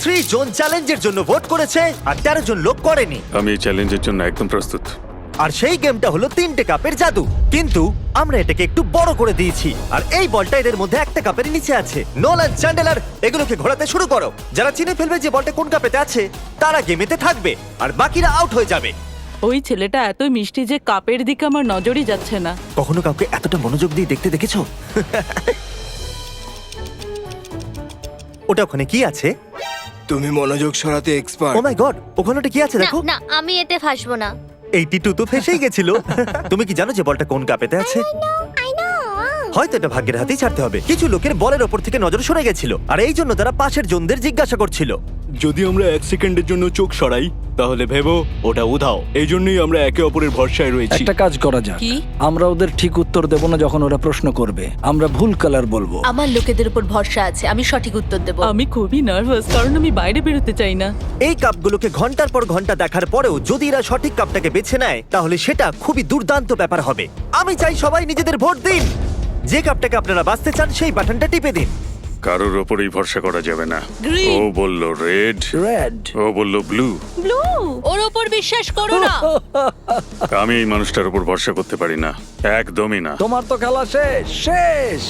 3 জন চ্যালেঞ্জের জন্য ভোট করেছে আর 13 জন লোক করেনি। আমি এই চ্যালেঞ্জের জন্য একদম প্রস্তুত। আর সেই গেমটা হলো 3টে কাপের জাদু, কিন্তু আমরা এটাকে একটু বড় করে দিয়েছি। আর এই বলটা এদের মধ্যে একটা কাপের নিচে আছে। নোলান, চ্যান্ডেলার, এগুলোকে ঘোরাতে শুরু করো। যারা চিনে ফেলবে যে বলটা কোন কাপেতে আছে তারা গেমেতে থাকবে আর বাকিরা আউট হয়ে যাবে। ওই ছেলেটা এত মিষ্টি যে কাপের দিকে আমার নজরই যাচ্ছে না। কখনো কাউকে এতটা মনোযোগ দিয়ে দেখতে দেখেছো? ওটা ওখানে কি আছে? তুমি মনোযোগ সরাতে ও এক্সপার্ট। মাই গড, ওখানে ওটা কি আছে না দেখো। না, আমি এতে ফাঁসবো না। এই টিটু তো ফেসেই গেছিল। তুমি কি জানো যে বলটা কোন কাপেতে আছে? I know. হয়তো এটা ভাগ্যের হাতেই ছাড়তে হবে। কিছু লোকের বলের ওপর থেকে নজর সরে গেছিল আর এই জন্য তারা পাশের জনদের জিজ্ঞাসা করছিল। যদি আমরা 1 সেকেন্ডের জন্য চোখ সরাই তাহলে ভেবো ওটা উধাও। এই জন্যই আমরা একে অপরের ভরসায় রয়েছি। একটা কাজ করা যাক, কি? আমরা ওদের ঠিক উত্তর দেব না যখন ওরা প্রশ্ন করবে। আমরা ভুল কালার বলবো। আমার লোকেদের উপর ভরসা আছে, আমি সঠিক উত্তর দেব। আমি খুবই নার্ভাস কারণ আমি বাইরে বেরোতে চাই না। এই কাপগুলোকে ঘন্টার পর ঘন্টা দেখার পরেও যদি এরা সঠিক কাপটাকে বেছে নেয় তাহলে সেটা খুবই দুর্দান্ত ব্যাপার হবে। আমি চাই সবাই নিজেদের ভোট দিন। যে কাপটাকে আপনারা বাঁচতে চান সেই বাটনটা টিপে দিন। কারোর ওপরেই ভরসা করা যাবে না। Green. ও বলল রেড, রেড। ও বলল ব্লু। ব্লু। ওর ওপর বিশ্বাস করো না। আমি এই মানুষটার উপর ভরসা করতে পারি না, একদমই না। তোমার তো খেলা শেষ শেষ।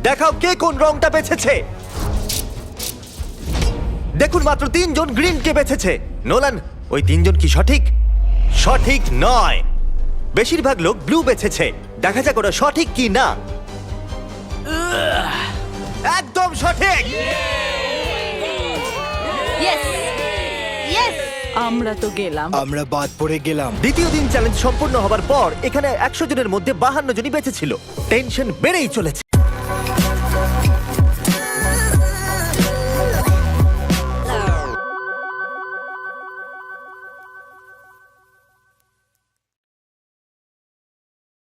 দেখাও কে কোন রংটা বেছেছে। দেখুন মাত্র 3 জন গ্রিনকে বেছেছে। নোলান, ওই 3 জন কি সঠিক? সঠিক নয়। বেশিরভাগ লোক ব্লু বেছেছে। দেখা যাক ওরা সঠিক কি না। একদম সঠিক। Yes yes. আমরা তো গেলাম। আমরা বাদ পড়ে গেলাম। দ্বিতীয় দিন চ্যালেঞ্জ সম্পূর্ণ হবার পর এখানে 100 জনের মধ্যে 52 জনই বেঁচে ছিল। টেনশন বেড়েই চলেছে।